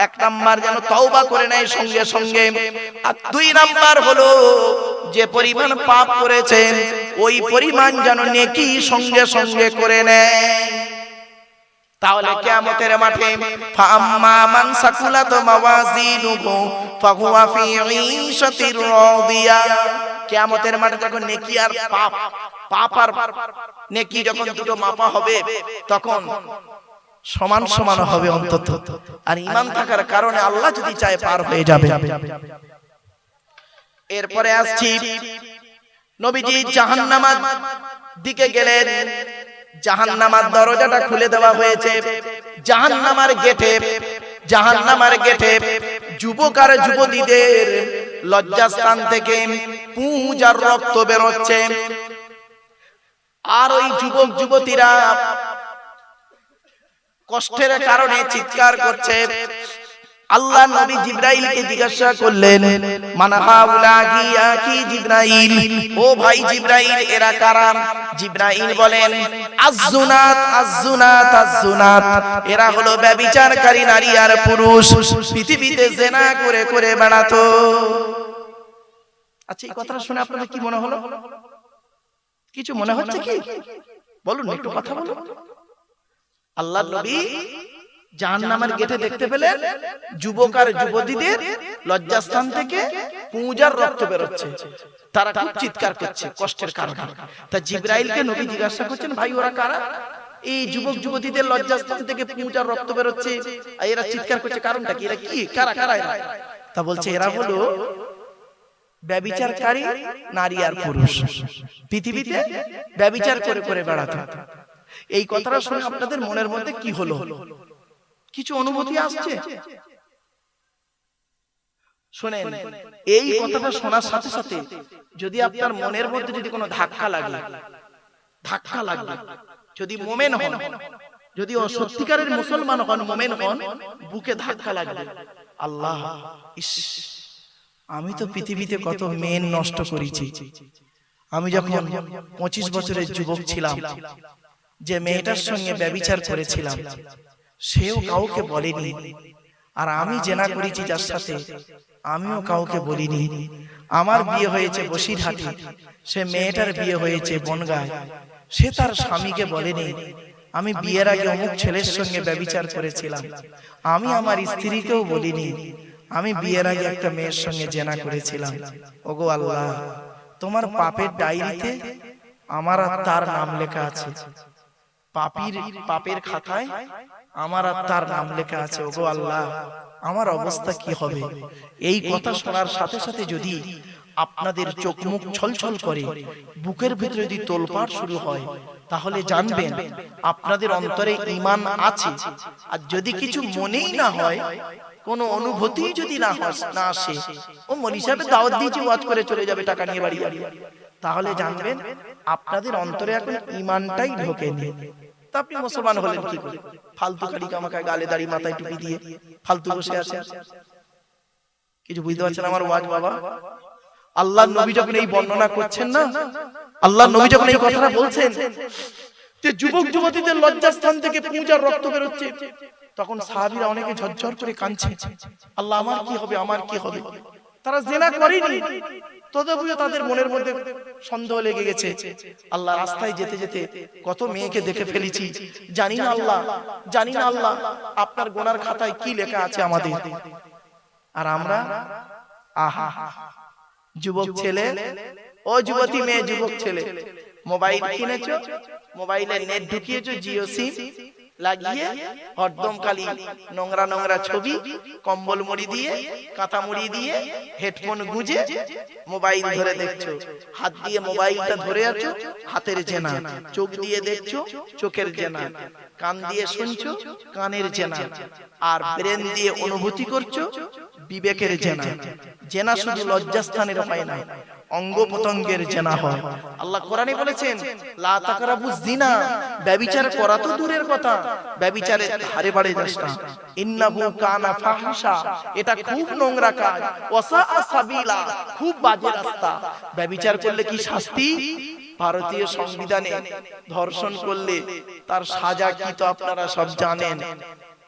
1 নাম্বার যেন তওবা করে নেয় সঙ্গে সঙ্গে। আর 2 নাম্বার হলো যে পরিমাণ পাপ করেছেন ওই পরিমাণ যেন নেকি সঙ্গে সঙ্গে করে নেয়। তাহলে কিয়ামতের মাঠে ফাআম্মা মান সাকুলাত মাওয়াজিনুহু ফাহুয়া ফি ঈশাতির রাদিয়া। কিয়ামতের মাঠে যখন নেকি আর পাপ আর নেকি যখন দুটো মাপা হবে, তখন সমান সমান হবে অন্তত। আর ঈমান থাকার কারণে আল্লাহ যদি চায় পার হয়ে যাবে। এরপরে আসছি, নবীজি জাহান্নামের দিকে গেলেন। জাহান্নামের দরজাটা খুলে দেওয়া হয়েছে। জাহান্নামের গেটে যুবক আর যুবতীদের লজ্জাস্থান থেকে পুঁজ আর রক্ত বের হচ্ছে। আর ওই যুবক যুবতীরা কষ্টের কারণে চিৎকার করছে। আল্লাহ নবী জিবরাইলকে জিজ্ঞাসা করলেন, মান হাউলাহি ইয়া কি জিবরাইল, ও ভাই জিবরাইল এরা কারা? জিবরাইল বলেন আযুনাত আযুনাত আযুনাত, এরা হলো ব্যভিচারকারী নারী আর পুরুষ, পৃথিবীতে জিনা করে করে বেড়াতো। আচ্ছা, এই কথা শুনে আপনাদের কি মনে হলো? কিছু মনে হচ্ছে কি? বলুন একটু কথা বলুন। আল্লাহর নবী জাহান্নামের গেটে দেখতে পেলেন যুবক আর যুবতীদের লজ্জাস্থান থেকে পুঁজ আর রক্ত বের হচ্ছে, তারা খুব চিৎকার করছে কষ্টের কারণে। তা জিবরাইলকে নবী জিজ্ঞাসা করছেন, ভাই ওরা কারা? এই যুবক যুবতীদের লজ্জাস্থান থেকে পুঁজ আর রক্ত বের হচ্ছে আর এরা চিৎকার করছে, কারণটা কি? এরা কি কারা কারা এরা? তা বলছে এরা হলো ব্যভিচারকারী নারী আর পুরুষ, পৃথিবীতে ব্যভিচার করে করে বেড়াতো। এই কথাটা শুনে আপনাদের মনের মধ্যে কি হলো? কিছু অনুভূতি আসছে? শুনেন, এই কথাটা শোনার সাথে সাথে যদি আপনার মনের মধ্যে যদি কোনো ধাক্কা লাগে, যদি মুমিন হন, যদি সত্যিকারের মুসলমান হন, মুমিন হন, বুকে ধাক্কা লাগবে, আল্লাহ ইস, আমি তো পৃথিবীতে কত মেন নষ্ট করেছি, আমি যখন 25 বছরের যুবক ছিলাম, যে মেয়েটার সঙ্গে ব্যভিচার করেছিলাম সেও কাউকে বলেনি, আর আমি জেনা করেছি যার সাথে আমিও কাউকে বলিনি। আমার বিয়ে হয়েছে বসিরহাটে, সে মেয়েটার বিয়ে হয়েছে বনগাঁয়, সে তার স্বামীকে বলেনি আমি বিয়ের আগে অমুক ছেলের সঙ্গে ব্যভিচার করেছিলাম। আমি আমার স্ত্রীকেও বলিনি আমি বিয়ের আগে একটা মেয়ের সঙ্গে জেনা করেছিলাম। ওগো আল্লাহ, তোমার পাপের ডায়েরিতে আমার আর তার নাম লেখা আছে, পাপের খাতায় আমার আর তার নাম লেখা আছে। ওগো আল্লাহ, আমার অবস্থা কি হবে? এই কথা শোনার সাথে সাথে যদি আপনাদের চোখ মুখ ছলছল করে, বুকের ভিতরে যদি তোলপাড় শুরু হয়, তাহলে জানবেন আপনাদের অন্তরে ঈমান আছে। আর যদি কিছু মনেই না হয়, কোনো অনুভূতি যদি না আসে, ও মনি সাহেবের দাওয়াত দিয়েছে ওয়াজ করে চলে যাবে টাকা নিয়ে বাড়ি যাবে, তাহলে জানবেন আপনাদের অন্তরে এখন ঈমানটাই ঢোকেনি। তা আপনি মুসলমান হলেন কি করে? ফালতু খালি কামাকা গালে দাড়ি মাথায় টুপি দিয়ে ফালতু বসে আছেন। কিছু বুঝতে পারছেন আমার ওয়াজ বাবা? আল্লাহর নবী যখন এই বর্ণনা করছেন না, আল্লাহর নবী যখন এই কথাটা বলছেন যে যুবক যুবতীদের লজ্জাস্থান থেকে পূজার রক্ত বের হচ্ছে, তখন সাহাবীরা অনেকে ঝরঝর করে কাঁদছে, আল্লাহ আমার কি হবে, আমার কি হবে? তারা জিনা করেনি, তথাপিও তাদের মনের মধ্যে সন্দেহ লেগে গেছে। আল্লাহ রাস্তায় যেতে যেতে কত মেয়েকে দেখে ফেলেছি, জানি না আল্লাহ, জানি না আল্লাহ আপনার গোনার খাতায় কি লেখা আছে আমাদের। আর আমরা আহা, যুবক ছেলে, ও যুবতী মেয়ে, যুবক ছেলে, মোবাইল কিনেছো, মোবাইলে নেট ঢুকিয়েছো, জিও সিম লাগিয়ে হরদম খালি নোংরা নোংরা ছবি, কম্বল মুড়ি দিয়ে, কাঁথা মুড়ি দিয়ে, হেডফোন গুঁজে মোবাইল ধরে দেখছো। হাত দিয়ে মোবাইলটা ধরে আছো, হাতের জেনা। চোখ দিয়ে দেখছো, চোখের জেনা। কান দিয়ে শুনছো, কানের জেনা। আর ব্রেন দিয়ে অনুভূতি করছো, বিবেকের জেনা। জেনা শুধু লজ্জাস্থানের হয় না, অঙ্গ প্রত্যঙ্গের জেনা হয়। আল্লাহ কোরআনে বলেছেন লা তাকরাবুজ জিনা, ব্যভিচার করা তো দূরের কথা, ব্যভিচারের ধারে বাড়ে যাস না। ইন্নাহু কানা ফাহিশা, এটা খুব নোংরা কাজ। ওয়াসা সাবিলা, খুব বাজে রাস্তা। ব্যভিচার করলে কি শাস্তি? ভারতীয় সংবিধানে ধর্ষণ করলে তার সাজা কি তো আপনারা সব জানেন।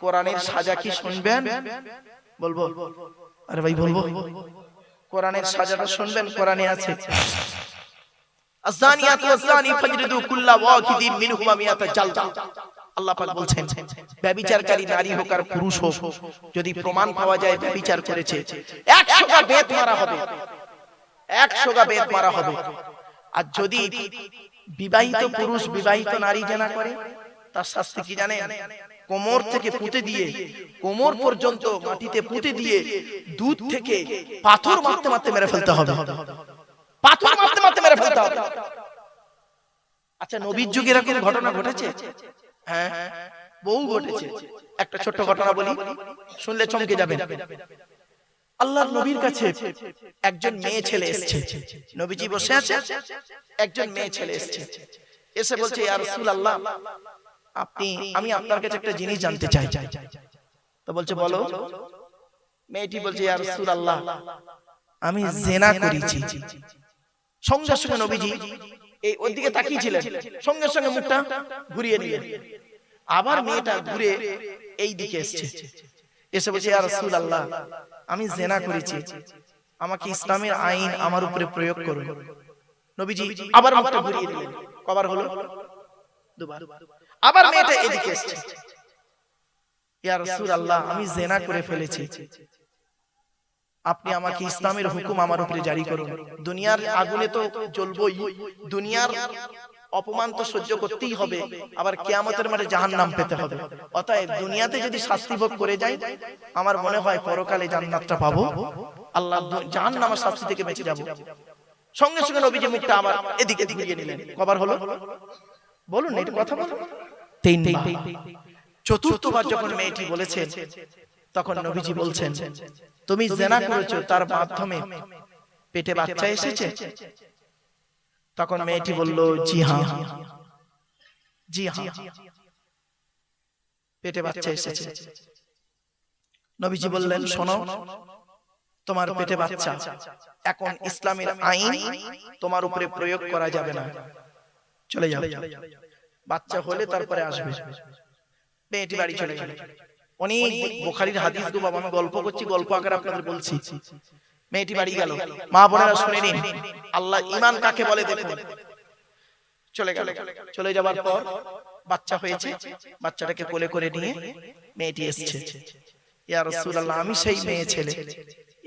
কোরআনের সাজা কি শুনবেন? বলবো? আরে ভাই বলবো? কোরআনের সাজাটা শুনবেন, কোরআনে আছে আযানিয়াতু ওয়াযানি ফাজরিদু কুল্লা ওয়াহিদিন মিনহুমা মিয়াতা জালদা। আল্লাহ পাক বলছেন ব্যভিচারকারী নারী হোক আর পুরুষ হোক, যদি প্রমাণ পাওয়া যায় ব্যভিচার করেছে, 100 গা বেত মারা হবে, 100 গা বেত মারা হবে। আর যদি বিবাহিত পুরুষ বিবাহিত নারী জেনা করে, তার শাস্তি কি জানেন? কোমর থেকে পুঁতে দিয়ে, কোমর পর্যন্ত মাটিতে পুঁতে দিয়ে দুধ থেকে পাথর মারতে মারতে মেরে ফেলতে হবে, পাথর মারতে মারতে মেরে ফেলতে হবে। আচ্ছা, নবীর যুগে এরকম ঘটনা ঘটেছে? হ্যাঁ, বহু ঘটেছে। একটা ছোট্ট ঘটনা বলি, শুনলে চমকে যাবেন। আল্লাহর নবীর কাছে একজন মেয়ে ছেলে এসেছে। নবীজি বসে আছে, একজন মেয়ে ছেলে এসেছে, এসে বলছে ইয়া রাসূলুল্লাহ, আমি আপনার কাছে একটা জিনিস জানতে চাই। তো বলছে বলো। মেয়েটি বলছে ইয়া রাসূলুল্লাহ, আমি জিনা করেছি। সঙ্গে সঙ্গে নবীজি এই ওর দিকে তাকিয়েছিলেন, সঙ্গে সঙ্গে মুখটা ঘুরিয়ে নিলেন। আবার মেয়েটা ঘুরে এই দিকে এসেছে, এসে বলছে ইয়া রাসূলুল্লাহ, আমি জিনা করেছি, আমাকে ইসলামের আইন আমার উপরে প্রয়োগ করুন। নবীজি আবার মুখটা ঘুরিয়ে দিলেন। কবার হলো? দুবার। আবার মেয়েটা এদিকে এসেছে, ইয়া রাসূলুল্লাহ, আমি জিনা করে ফেলেছি, আপনি আমাকে ইসলামের হুকুম আমার উপরে জারি করুন। দুনিয়ার আগুনে তো জ্বলবই, দুনিয়ার অপমান তো সহ্য করতেই হবে, আবার কিয়ামতের মাঠে জাহান্নাম পেতে হবে। অতএব দুনিয়াতে যদি শাস্তি ভোগ করে যাই, আমার মনে হয় পরকালে জান্নাতটা পাবো, আল্লাহ জাহান্নামের শাস্তি থেকে বেঁচে যাব। সঙ্গে সঙ্গে নবীজি মুখটা আবার এদিকে ঘুরিয়ে নিলেন। কবার হলো? বলুন, এটা কথা বলুন। 3 বার। চতুর্থবার যখন মেয়েটি বলেছে, তখন নবীজি বলছেন তুমি জিনা করেছো, তার মাধ্যমে পেটে বাচ্চা এসেছে? তখন মেয়েটি বলল জি হ্যাঁ, জি হ্যাঁ, পেটে বাচ্চা এসেছে। নবীজি বললেন শোনো, তোমার পেটে বাচ্চা, এখন ইসলামের আইন তোমার উপরে প্রয়োগ করা যাবে না, চলে যাও। বাচ্চা হলে তারপরে আসবে। মেয়েটি বাড়ি চলে গেল। অনেক বুখারীর হাদিস গো বাবা, আমি গল্প করছি, গল্প আকারে আপনাদের বলছি। মেয়েটি বাড়ি গেল। মা বোনেরা শুনে নিন, আল্লাহ ঈমান কাকে বলে দেখুন। চলে গেল। চলে যাবার পর বাচ্চা হয়েছে, বাচ্চাটাকে কোলে করে নিয়ে মেয়েটি এসেছে। ইয়া রাসূলুল্লাহ, আমি সেই মেয়ে ছেলে,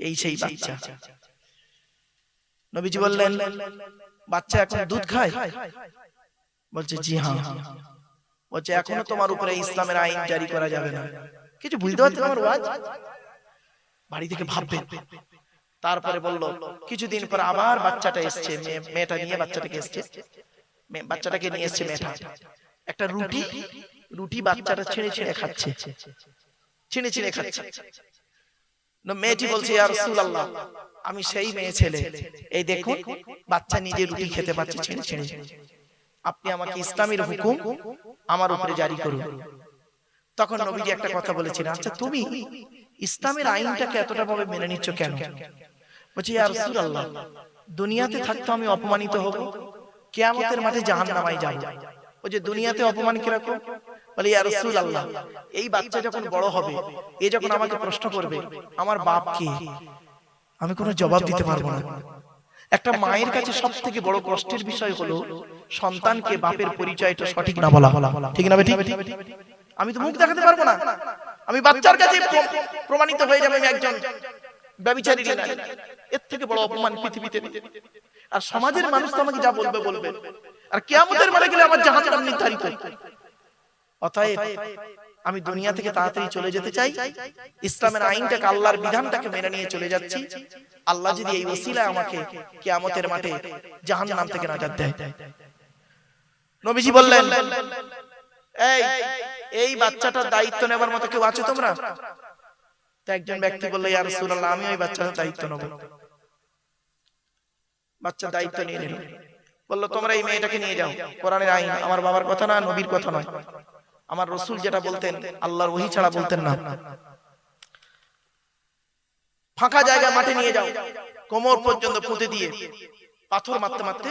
এই সেই বাচ্চা। নবীজি বললেন, বাচ্চা এখন দুধ খায়? বলছে জি হ্যাঁ। বলছে এখনো তোমার উপরে ইসলামের আইন জারি করা যাবে না। কিছু বুঝতে পারছেন আমার ওয়াজ? বাড়ি থেকে ভাববেন। তারপরে বলল, কিছুদিন পর আবার বাচ্চাটা এসছে, মেয়েটা নিয়ে বাচ্চাটাকে এসছে। বাচ্চাটাকে নিয়ে এসছে মেয়েটা, একটা রুটি বাচ্চাটা ছিঁড়ে ছিঁড়ে খাচ্ছে, ছিঁড়ে ছিঁড়ে খাচ্ছে। মেয়েটি বলছে, ইয়া রাসূলুল্লাহ, আমি সেই মেয়ে ছেলে, এই দেখুন বাচ্চা নিজে রুটি খেতে পারছে ছিঁড়ে ছিঁড়ে, আপনি আমাকে ইসলামের হুকুম আমার উপরে জারি করুন। তখন নবীজি একটা কথা বলেছিলেন, আচ্ছা তুমি ইসলামের আইনটাকে এতটা ভাবে মেনে নিচ্ছ কেন? বলছে, ইয়া রাসূলুল্লাহ, দুনিয়াতে থাকতে আমি অপমানিত হব, কিয়ামতের মাঠে জাহান্নামে যাব। ও যে দুনিয়াতে অপমান কিরকম? বলে, ইয়া রাসূলুল্লাহ, এই বাচ্চা যখন বড় হবে, এ যখন আমাকে প্রশ্ন করবে আমার বাপ কে, আমি কোনো জবাব দিতে পারবো না। একটা মায়ের কাছে সবথেকে বড় কষ্টের বিষয় হলো সন্তানকে বাপের পরিচয়টা সঠিক না বলা। ঠিক না বেটি? আমি তো মুখ দেখাতে পারবো না, আমি বাচ্চার কাছে প্রমাণিত হয়ে যাবে আমি একজন ব্যভিচারী নারী। এর থেকে বড় অপমান পৃথিবীতে নেই। আর সমাজের মানুষ তো আমাকে যা বলবে বলবে, আর কিয়ামতের মাঠে গেলে আমার জাহান্নাম নির্ধারিত। অতএব আমি দুনিয়া থেকে তাড়াতাড়ি চলে যেতে চাই, ইসলামের আইনটাকে, আল্লাহর বিধানটাকে মেনে নিয়ে চলে যাচ্ছি। আল্লাহ যদি এই ওসিলায় আমাকে কিয়ামতের মাঠে জাহান্নাম থেকে নাজাত দেয়। নবীজি বললেন, এই বাচ্চাটার দায়িত্ব নেবার মতো কেউ আছে তোমরা? তো একজন ব্যক্তি বলল, ইয়া রাসূলুল্লাহ, আমি ওই বাচ্চাটার দায়িত্ব নেব। বাচ্চার দায়িত্ব নিয়ে নিল। বলল, তোমরা এই মেয়েটাকে নিয়ে যাও, কোরআনের আইন, আমার বাবার কথা না, নবীর কথা নয়, আমার রাসূল যেটা বলতেন আল্লাহর ওহী ছাড়া বলতেন না। ফাঁকা জায়গা মাঠে নিয়ে যাও, কোমর পর্যন্ত পুঁতে দিয়ে পাথর মারতে মারতে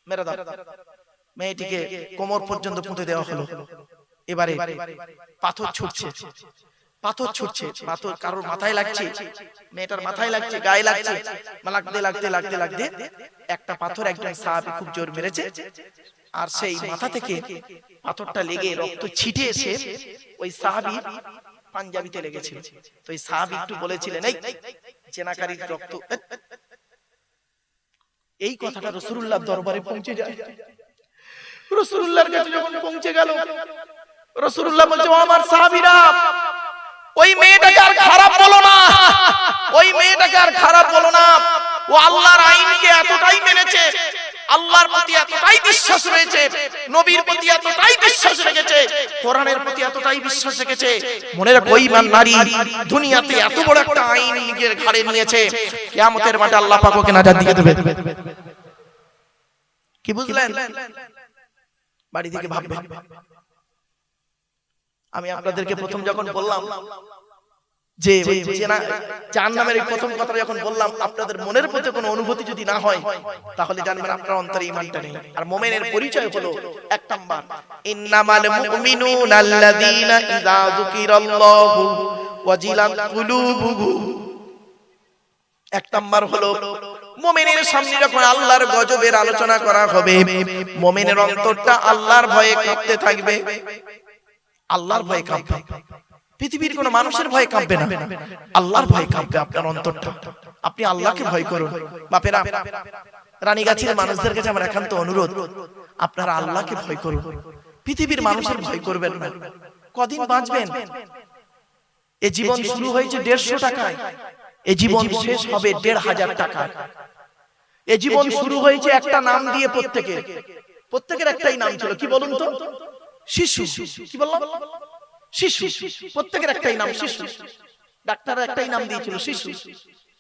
মেরে দাও। মেয়েটিকে কোমর পর্যন্ত পুঁতে দেওয়া হলো। এবারে পাথর ছুটছে, পাথর ছুটছে, পাথর কারোর মাথায় লাগছে, মেয়েটার মাথায় লাগছে, গায়ে লাগছে, লাগতে লাগতে লাগতে লাগতে একটা পাথর একজন সাহাবী খুব জোর মেরেছে, আর সেই মাথা থেকে পাথরটা লেগে রক্ত ছিটে এসে ওই সাহাবী পাঞ্জাবিতে লেগেছিল। তো এই সাহাবী একটু বলেছিলেন, এই জেনাকারীর রক্ত। এই কথাটা রাসূলুল্লাহর দরবারে পৌঁছে যায়। রাসূলুল্লাহর কাছে যখন পৌঁছে গেল, রাসূলুল্লাহ বলছে, ও আমার সাহাবীরা, ওই মেয়েটাকে আর খারাপ বলো না, ওই মেয়েটাকে আর খারাপ বলো না। ও আল্লাহর আইনকে এতটাই মেনেছে, আল্লাহর প্রতি এতটাই বিশ্বাস রয়েছে, নবীর প্রতি এতটাই বিশ্বাস রেখেছে, কোরআনের প্রতি এতটাই বিশ্বাস রেখেছে। মনে রাখো, ঈমান নারী দুনিয়াতে এত বড় একটা আইন নিজের ঘাড়ে নিয়েছে, কিয়ামতের মাঠে আল্লাহ পাক ওকে নাজাত দিয়ে দেবে। কি বুঝলেন? বাড়ি থেকে ভাববেন। আমি আপনাদেরকে প্রথম যখন বললাম যে জাহান্নামের এই প্রথম কথা যখন বললাম, আপনাদের মনের প্রতি কোনো অনুভূতি যদি না হয়, তাহলে জানবেন আপনার অন্তরে ঈমানটা নেই। আর মুমিনের পরিচয় হলো এক নাম্বার, ইন্নামাল মুমিনুনা আল্লাযীনা ইযা যুকিরাল্লাহু ওয়াজিলাত কুলুবুহুম। এক নাম্বার হলো মুমিনের সামনে যখন আল্লাহর গজবের আলোচনা করা হবে, মুমিনের অন্তরটা আল্লাহর ভয়ে কাঁপতে থাকবে, আল্লাহর ভয়ে কাঁপবে। পৃথিবীর কোন মানুষের ভয়ে কাঁপবে না, আল্লাহর ভয়ে কাঁপবে আপনার অন্তরটা। আপনি আল্লাহকে ভয় করুন। বাপেরা, রানীগাছির মানুষদের কাছে আমার একান্ত অনুরোধ, আপনারা আল্লাহকে ভয় করুন, পৃথিবীর মানুষের ভয় করবেন না। কদিন বাঁচবেন? এই জীবন শুরু হয়েছে 150 টাকায়, এই জীবন শেষ হবে 1500 টাকায়। এই জীবন শুরু হয়েছে একটা নাম দিয়ে, প্রত্যেকের একটাই নাম ছিল, কি বলুন তো? শিশু। কি বললাম? শিশু। প্রত্যেকের একটাই নাম শিশু। ডাক্তার একটাই নাম দিয়েছিল, শিশু।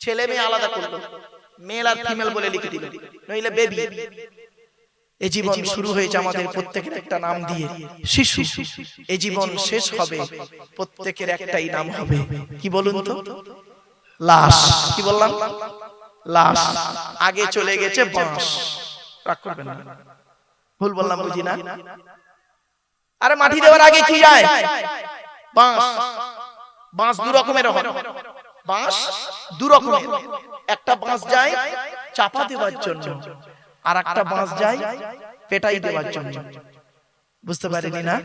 ছেলে মেয়ে আলাদা করলো, মেল আর ফিমেল বলে লিখে দিল, নইলে বেবি। এই জীবন শুরু হয়েছে আমাদের প্রত্যেকের একটা নাম দিয়ে, শিশু। এই জীবন শেষ হবে, প্রত্যেকের একটাই নাম হবে, কি বলুন তো? লাশ। কি বললাম? লাশ। আগে চলে গেছে বাঁশ। রাগ করবেন না, ভুল বললাম বুঝি না? আরে মাটি দেওয়ার আগে কি যায়? বাঁশ। বাঁশ দু রকমের হয়, বাঁশ দু রকমের। একটা বাঁশ যায় চাপা দেওয়ার জন্য, আর একটা বাঁশ যায় পেটাই দেওয়ার জন্য। বুঝতে পারেনি না?